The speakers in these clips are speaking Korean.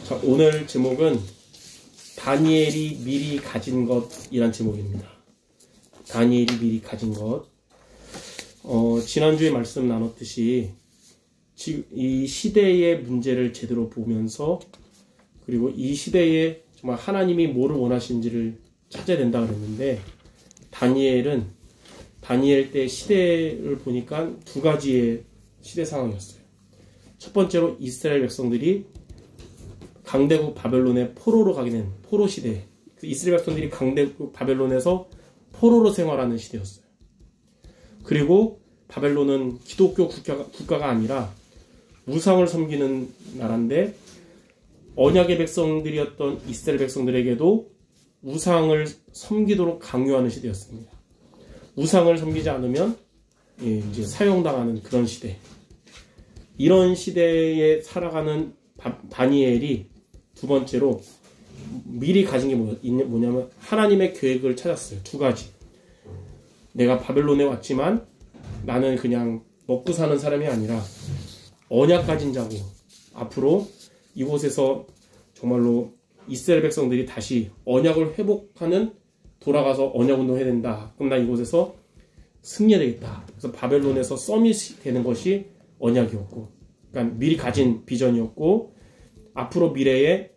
자, 오늘 제목은 다니엘이 미리 가진 것이란 제목입니다. 다니엘이 미리 가진 것. 지난주에 말씀 나눴듯이 지금 이 시대의 문제를 제대로 보면서 그리고 이 시대에 정말 하나님이 뭐를 원하시는지를 찾아야 된다 그랬는데 다니엘 때 시대를 보니까 두 가지의 시대 상황이었어요. 첫 번째로 이스라엘 백성들이 강대국 바벨론의 포로로 가게 된 포로 시대. 이스라엘 백성들이 강대국 바벨론에서 포로로 생활하는 시대였어요. 그리고 바벨론은 기독교 국가가 아니라 우상을 섬기는 나라인데 언약의 백성들이었던 이스라엘 백성들에게도 우상을 섬기도록 강요하는 시대였습니다. 우상을 섬기지 않으면 이제 사형당하는 그런 시대. 이런 시대에 살아가는 다니엘이 두 번째로 미리 가진 게 뭐냐면 하나님의 계획을 찾았어요. 두 가지. 내가 바벨론에 왔지만 나는 그냥 먹고 사는 사람이 아니라 언약 가진 자고 앞으로 이곳에서 정말로 이스라엘 백성들이 다시 언약을 회복하는 돌아가서 언약 운동해야 된다. 그럼 나 이곳에서 승리해야 되겠다. 그래서 바벨론에서 서밋이 되는 것이 언약이었고, 그러니까 미리 가진 비전이었고, 앞으로 미래에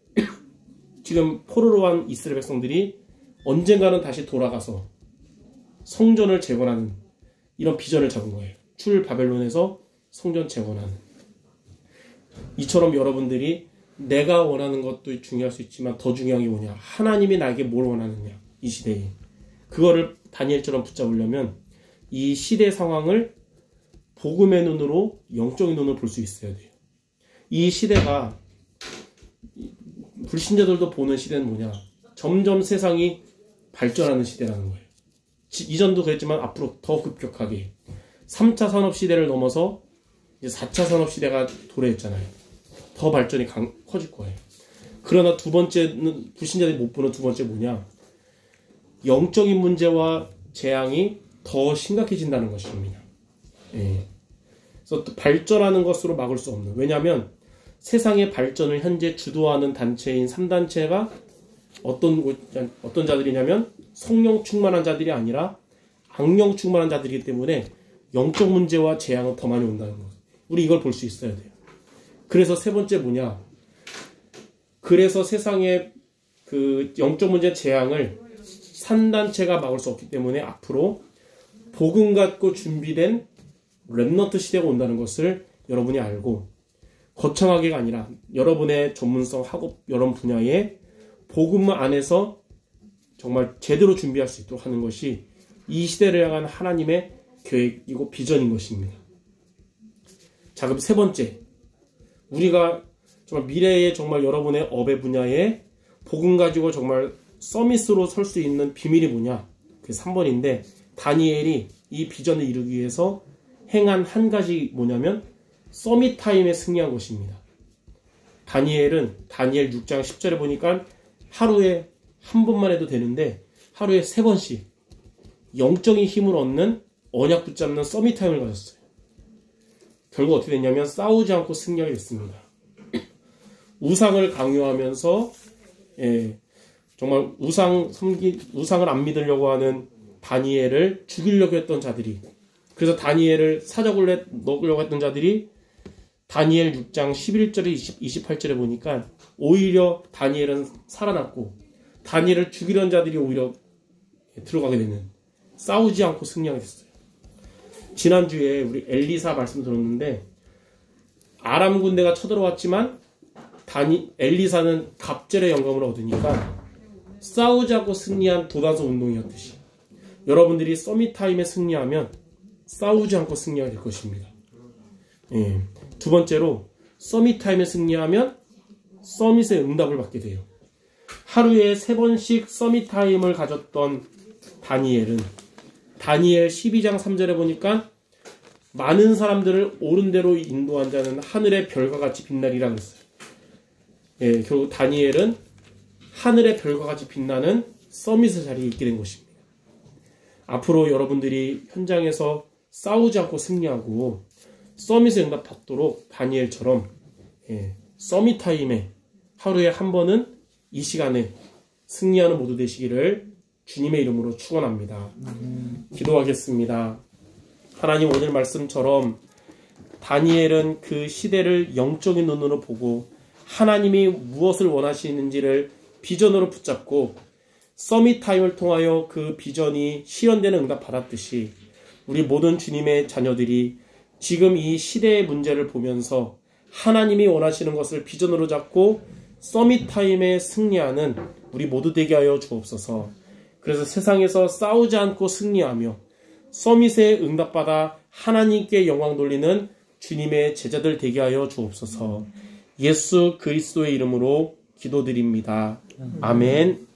지금 포로로 한 이스라엘 백성들이 언젠가는 다시 돌아가서 성전을 재건하는 이런 비전을 잡은 거예요. 출 바벨론에서 성전 재건하는. 이처럼 여러분들이 내가 원하는 것도 중요할 수 있지만 더 중요한 게 뭐냐? 하나님이 나에게 뭘 원하느냐? 이 시대에. 그거를 다니엘처럼 붙잡으려면 이 시대 상황을 복음의 눈으로, 영적인 눈으로 볼 수 있어야 돼요. 이 시대가 불신자들도 보는 시대는 뭐냐? 점점 세상이 발전하는 시대라는 거예요. 이전도 그랬지만 앞으로 더 급격하게 3차 산업시대를 넘어서 이제 4차 산업시대가 도래했잖아요. 더 발전이 커질 거예요. 그러나 두 번째는 불신자들이 못 보는 두 번째 뭐냐? 영적인 문제와 재앙이 더 심각해진다는 것입니다. 예. 그래서 또 발전하는 것으로 막을 수 없는. 왜냐하면 세상의 발전을 현재 주도하는 단체인 3단체가 어떤 자들이냐면 성령 충만한 자들이 아니라 악령 충만한 자들이기 때문에 영적 문제와 재앙은 더 많이 온다는 것. 우리 이걸 볼 수 있어야 돼요. 그래서 세 번째 뭐냐? 그래서 세상의 그 영적 문제 재앙을 3단체가 막을 수 없기 때문에 앞으로 복음 갖고 준비된 렘넌트 시대가 온다는 것을 여러분이 알고 거창하게가 아니라 여러분의 전문성 학업 여러 분야에 복음 안에서 정말 제대로 준비할 수 있도록 하는 것이 이 시대를 향한 하나님의 계획이고 비전인 것입니다. 자, 그럼 세 번째. 우리가 정말 미래에 정말 여러분의 업의 분야에 복음 가지고 정말 서밋으로 설 수 있는 비밀이 뭐냐? 그게 3번인데 다니엘이 이 비전을 이루기 위해서 행한 한 가지 뭐냐면 서밋 타임에 승리한 것입니다. 다니엘 6장 10절에 보니까 하루에 한 번만 해도 되는데 하루에 3번씩 영적인 힘을 얻는 언약 붙잡는 서밋 타임을 가졌어요. 결국 어떻게 됐냐면 싸우지 않고 승리하게 됐습니다. 우상을 강요하면서 정말 우상을 안 믿으려고 하는 다니엘을 죽이려고 했던 자들이, 그래서 다니엘을 사자굴에 넣으려고 했던 자들이 다니엘 6장 11절에 28절에 보니까 오히려 다니엘은 살아났고 다니엘을 죽이려는 자들이 오히려 들어가게 되는, 싸우지 않고 승리하게 됐어요. 지난주에 우리 엘리사 말씀 들었는데 아람 군대가 쳐들어왔지만 엘리사는 갑절의 영감을 얻으니까 싸우지 않고 승리한 도단서 운동이었듯이 여러분들이 서밋 타임에 승리하면 싸우지 않고 승리하게 될 것입니다. 예. 두 번째로 서밋 타임에 승리하면 서밋의 응답을 받게 돼요. 하루에 3번씩 서밋 타임을 가졌던 다니엘은 다니엘 12장 3절에 보니까 많은 사람들을 옳은 대로 인도한 자는 하늘의 별과 같이 빛나리라 그랬어요. 예, 결국 다니엘은 하늘의 별과 같이 빛나는 서밋의 자리에 있게 된 것입니다. 앞으로 여러분들이 현장에서 싸우지 않고 승리하고 서밋의 응답 받도록 다니엘처럼 서밋 타임에 하루에 한 번은 이 시간에 승리하는 모두 되시기를 주님의 이름으로 축원합니다. 기도하겠습니다. 하나님, 오늘 말씀처럼 다니엘은 그 시대를 영적인 눈으로 보고 하나님이 무엇을 원하시는지를 비전으로 붙잡고 서밋 타임을 통하여 그 비전이 실현되는 응답 받았듯이 우리 모든 주님의 자녀들이 지금 이 시대의 문제를 보면서 하나님이 원하시는 것을 비전으로 잡고 서밋 타임에 승리하는 우리 모두 되게 하여 주옵소서. 그래서 세상에서 싸우지 않고 승리하며 서밋에 응답받아 하나님께 영광 돌리는 주님의 제자들 되게 하여 주옵소서. 예수 그리스도의 이름으로 기도드립니다. 아멘.